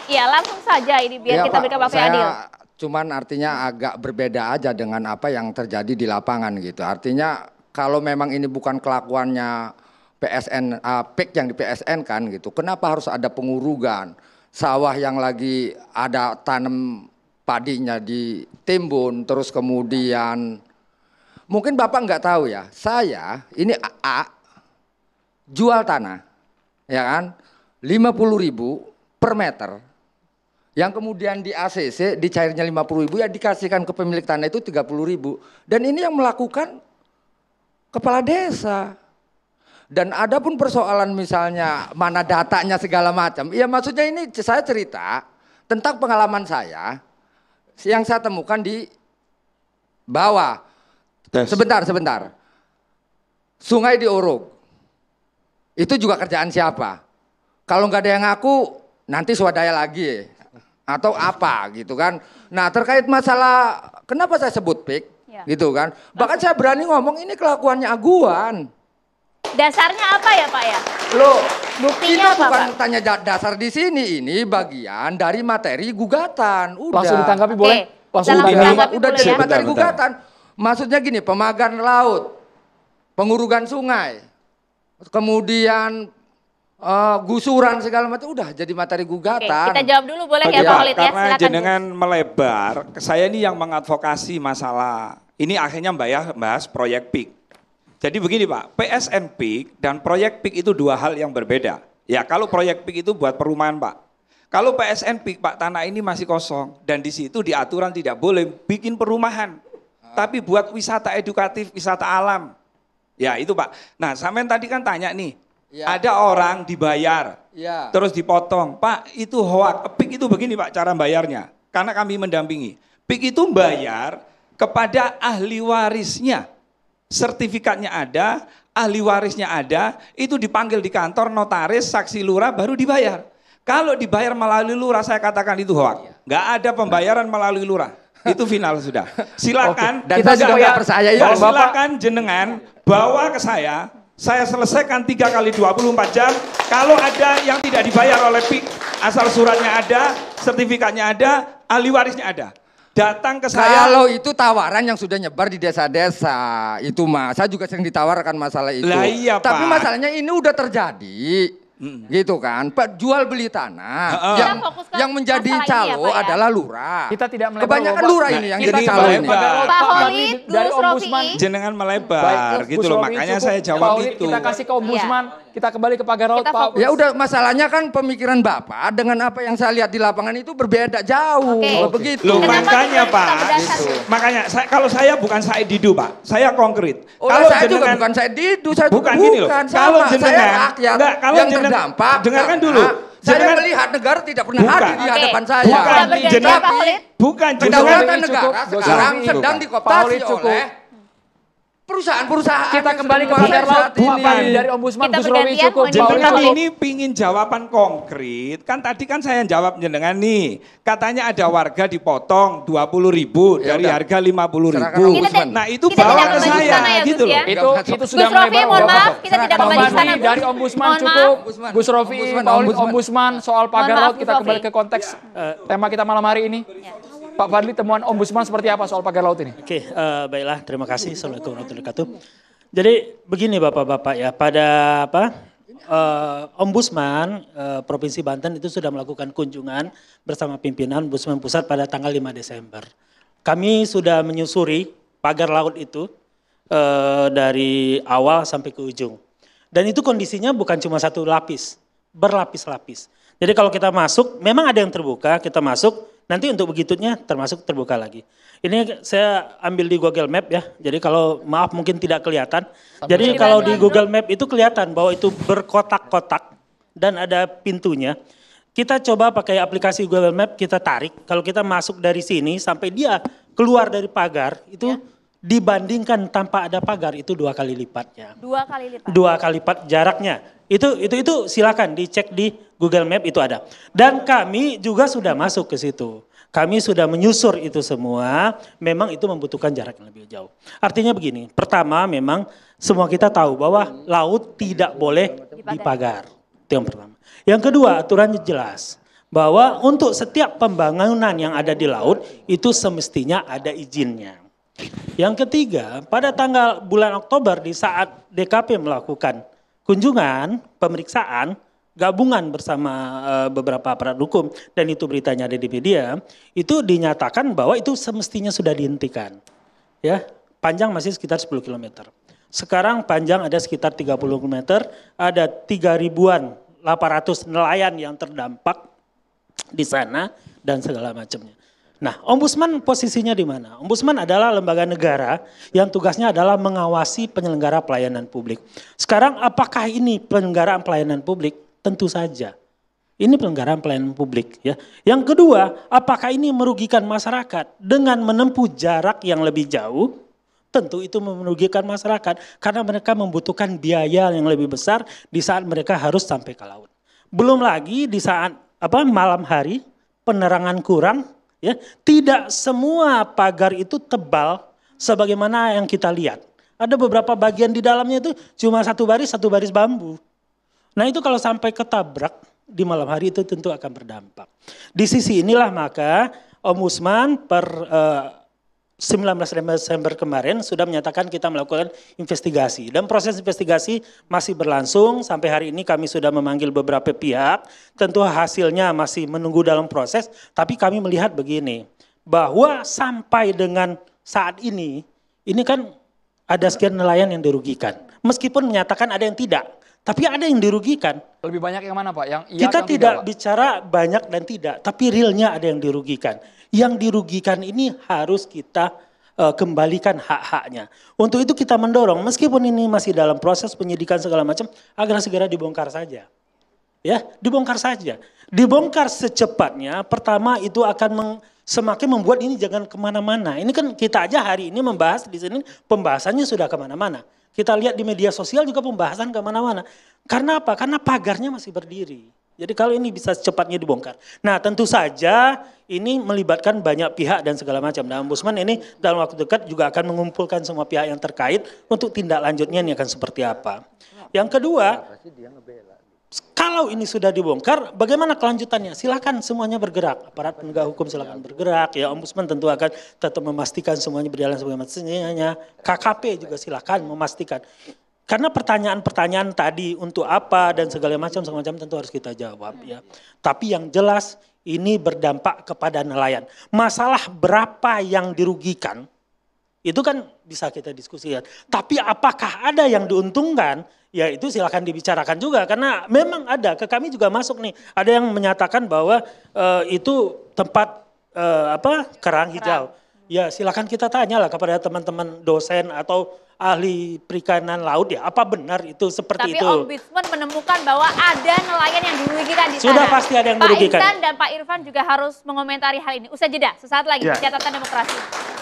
Iya, langsung saja ini biar Ya, kita Pak, berikan waktu saya adil. cuman artinya agak berbeda aja dengan apa yang terjadi di lapangan gitu. Artinya kalau memang ini bukan kelakuannya PSN, PIK yang di PSN kan gitu. Kenapa harus ada pengurugan? Sawah yang lagi ada tanam padinya ditimbun, terus kemudian mungkin Bapak nggak tahu ya, saya ini AA jual tanah, ya kan, 50.000 per meter. Yang kemudian di ACC, di cairnya 50.000 ya dikasihkan ke pemilik tanah itu 30.000. Dan ini yang melakukan kepala desa. Dan ada pun persoalan misalnya mana datanya segala macam. Ya maksudnya ini saya cerita tentang pengalaman saya yang saya temukan di bawah. Sebentar. Sungai diuruk. Itu juga kerjaan siapa? Kalau nggak ada yang ngaku, nanti swadaya lagi. Atau apa gitu kan. Nah terkait masalah kenapa saya sebut PIK gitu kan. Bahkan saya berani ngomong ini kelakuannya aguan. Dasarnya apa ya Pak ya? Loh, buktinya kita apa bukan Pak? tanya dasar di sini, ini bagian dari materi gugatan. Udah. Langsung ditanggapi boleh? Langsung Langsung ditanggapi. ditanggapi Udah boleh jadi ya? materi gugatan. Maksudnya gini, pemagan laut, pengurugan sungai, kemudian gusuran segala macam udah jadi materi gugatan. Kita jawab dulu boleh ya Pak Khalid ya? Karena Silakan. jenengan melebar, saya ini yang mengadvokasi masalah. Ini akhirnya bahas proyek PIK. Jadi begini Pak, PSN PIK dan proyek PIK itu dua hal yang berbeda. Ya kalau proyek PIK itu buat perumahan Pak. Kalau PSN PIK Pak, tanah ini masih kosong dan di situ di aturan tidak boleh bikin perumahan. Tapi buat wisata edukatif, wisata alam. Ya itu Pak. Nah sampean tadi kan tanya nih, ada orang dibayar, terus dipotong. Pak itu hoak, PIK itu begini Pak cara bayarnya. Karena kami mendampingi. PIK itu bayar kepada ahli warisnya. Sertifikatnya ada, ahli warisnya ada, itu dipanggil di kantor, notaris, saksi lurah, baru dibayar. Kalau dibayar melalui lurah, saya katakan itu hoak. Nggak ada pembayaran melalui lurah. Itu final sudah. Silakan. Dan kita juga nggak percaya ya. Silakan jenengan bawa ke saya selesaikan 3 kali 24 jam. Kalau ada yang tidak dibayar oleh PIK, asal suratnya ada, sertifikatnya ada, ahli warisnya ada. Datang ke saya. Kalau itu tawaran yang sudah nyebar di desa-desa, itu mah saya juga sering ditawarkan masalah itu. Lah iya, tapi Pak. masalahnya ini udah terjadi. Gitu kan, Pak jual beli tanah yang menjadi calo ya, adalah lurah. Kita tidak melebar. Kebanyakan lurah ini yang jadi ini calo ini. Pak Khalid, dari Gus Ombudsman. Rofi. Jenengan melebar gitu loh, makanya saya jawab itu. Kita kasih ke Ombudsman, kita kembali ke pagar laut Pak. Ya udah masalahnya kan pemikiran Bapak dengan apa yang saya lihat di lapangan itu berbeda jauh. Kalau begitu. Loh Kenapa makanya tidak Pak, kita berdasar? makanya kalau saya bukan Said Didu Pak, saya konkret. Oh, Kalau saya juga bukan saya Didu, saya juga bukan gini loh. bukan. Kalau Sama, jenengan, saya rakyat enggak, kalau yang jenengan- terdampak. dengarkan dulu. Saya Jenengan- melihat negara tidak pernah Bukan. hadir di hadapan saya. Bukan, Kita bergantian, jenengan- Pak Khalid. bukan Kedaulatan jenengan negara cukup, sekarang Gus Rofi. sedang Pak dikooptasi Khalid cukup. oleh perusahaan-perusahaan. Kita yang kembali ke sudah pagar menguasai laut. saat Pak ini. Fadli dari Ombudsman Kita Gus Rofi bergantian, cukup. mohon Pak Oli Jenengan cukup. ini pingin jawaban konkret, kan tadi kan saya jawab jenengan nih, katanya ada warga dipotong 20.000 Ya dari udah. harga 50.000. Serahkan Ombudsman. Nah itu Kita bawa tidak ke kembali saya ke sana ya, gitu Gus, loh. ya? Itu sudah Gus Rofi, melebar. mohon maaf, kita tidak Pak kembali ke sana. Fadli Gus. dari Ombudsman Mohon cukup. Ombudsman. Gus Rofi, Ombudsman, Pak Oli, Ombudsman. Ombudsman soal pagar Mohon maaf, laut. Kita Gus kembali Rofi. ke konteks tema kita malam hari ini. Pak Fadli, temuan Ombudsman seperti apa soal pagar laut ini? Oke, baiklah, terima kasih. Assalamualaikum warahmatullahi wabarakatuh. Jadi begini Bapak-Bapak ya, pada Ombudsman Provinsi Banten itu sudah melakukan kunjungan bersama pimpinan Ombudsman Pusat pada tanggal 5 Desember. Kami sudah menyusuri pagar laut itu dari awal sampai ke ujung. Dan itu kondisinya bukan cuma satu lapis, berlapis-lapis. Jadi kalau kita masuk, memang ada yang terbuka, kita masuk, nanti untuk begitunya termasuk terbuka lagi. Ini saya ambil di Google Map ya, jadi kalau maaf mungkin tidak kelihatan. Jadi kalau di Google Map itu kelihatan bahwa itu berkotak-kotak dan ada pintunya. Kita coba pakai aplikasi Google Map, kita tarik, kalau kita masuk dari sini sampai dia keluar dari pagar, itu dibandingkan tanpa ada pagar itu 2 kali lipatnya. 2 kali lipat. 2 kali lipat jaraknya. Itu silakan dicek di Google Map itu ada. Dan kami juga sudah masuk ke situ. Kami sudah menyusur itu semua, memang itu membutuhkan jarak yang lebih jauh. Artinya begini, pertama memang semua kita tahu bahwa laut tidak boleh dipagar. Itu yang pertama. Yang kedua aturannya jelas, bahwa untuk setiap pembangunan yang ada di laut itu semestinya ada izinnya. Yang ketiga, pada bulan Oktober di saat DKP melakukan kunjungan, pemeriksaan, gabungan bersama beberapa aparat hukum, dan itu beritanya ada di media, itu dinyatakan bahwa itu semestinya sudah dihentikan. Ya, panjang masih sekitar 10 km. Sekarang panjang ada sekitar 30 km, ada 3.800 nelayan yang terdampak di sana dan segala macamnya. Nah, Ombudsman posisinya di mana? Ombudsman adalah lembaga negara yang tugasnya adalah mengawasi penyelenggara pelayanan publik. Sekarang apakah ini penyelenggaraan pelayanan publik? Tentu saja. Ini penyelenggaraan pelayanan publik, ya. Yang kedua, apakah ini merugikan masyarakat dengan menempuh jarak yang lebih jauh? Tentu itu merugikan masyarakat karena mereka membutuhkan biaya yang lebih besar di saat mereka harus sampai ke laut. Belum lagi di saat malam hari penerangan kurang, ya. Tidak semua pagar itu tebal sebagaimana yang kita lihat. Ada beberapa bagian di dalamnya itu cuma satu baris bambu. Nah itu kalau sampai ketabrak di malam hari itu tentu akan berdampak. Di sisi inilah maka Ombudsman per 19 Desember kemarin sudah menyatakan kita melakukan investigasi. Dan proses investigasi masih berlangsung, sampai hari ini kami sudah memanggil beberapa pihak. Tentu hasilnya masih menunggu dalam proses, tapi kami melihat begini, bahwa sampai dengan saat ini kan ada sekian nelayan yang dirugikan. Meskipun menyatakan ada yang tidak. Tapi ada yang dirugikan. Lebih banyak yang mana Pak? Yang iya, kita yang tidak Pak? bicara banyak dan tidak, tapi realnya ada yang dirugikan. Yang dirugikan ini harus kita kembalikan hak-haknya. Untuk itu kita mendorong, meskipun ini masih dalam proses penyidikan segala macam, agar segera dibongkar saja. Ya, dibongkar saja. Dibongkar secepatnya, pertama itu akan semakin membuat ini jangan kemana-mana. Ini kan kita aja hari ini membahas di sini, pembahasannya sudah kemana-mana. Kita lihat di media sosial juga pembahasan kemana-mana. Karena apa? Karena pagarnya masih berdiri. Jadi kalau ini bisa secepatnya dibongkar. Nah tentu saja ini melibatkan banyak pihak dan segala macam. Nah Ombudsman ini dalam waktu dekat juga akan mengumpulkan semua pihak yang terkait untuk tindak lanjutnya ini akan seperti apa. Yang kedua, kalau ini sudah dibongkar, bagaimana kelanjutannya? Silakan semuanya bergerak. Aparat penegak hukum silakan bergerak. Ya, Ombudsman tentu akan tetap memastikan semuanya berjalan sebagaimana. KKP juga silakan memastikan. Karena pertanyaan-pertanyaan tadi untuk apa dan segala macam tentu harus kita jawab. Ya. Tapi yang jelas ini berdampak kepada nelayan. Masalah berapa yang dirugikan, itu kan bisa kita diskusikan. Tapi apakah ada yang diuntungkan? Ya itu silakan dibicarakan juga karena memang ada, ke kami juga masuk nih, ada yang menyatakan bahwa itu tempat kerang hijau. Ya silakan kita tanyalah kepada teman-teman dosen atau ahli perikanan laut ya, apa benar itu seperti itu. Tapi Ombudsman menemukan bahwa ada nelayan yang dirugikan di sana. Sudah pasti ada yang dirugikan. Pak Intan dan Pak Irfan juga harus mengomentari hal ini. Usai jeda, sesaat lagi di Catatan Demokrasi.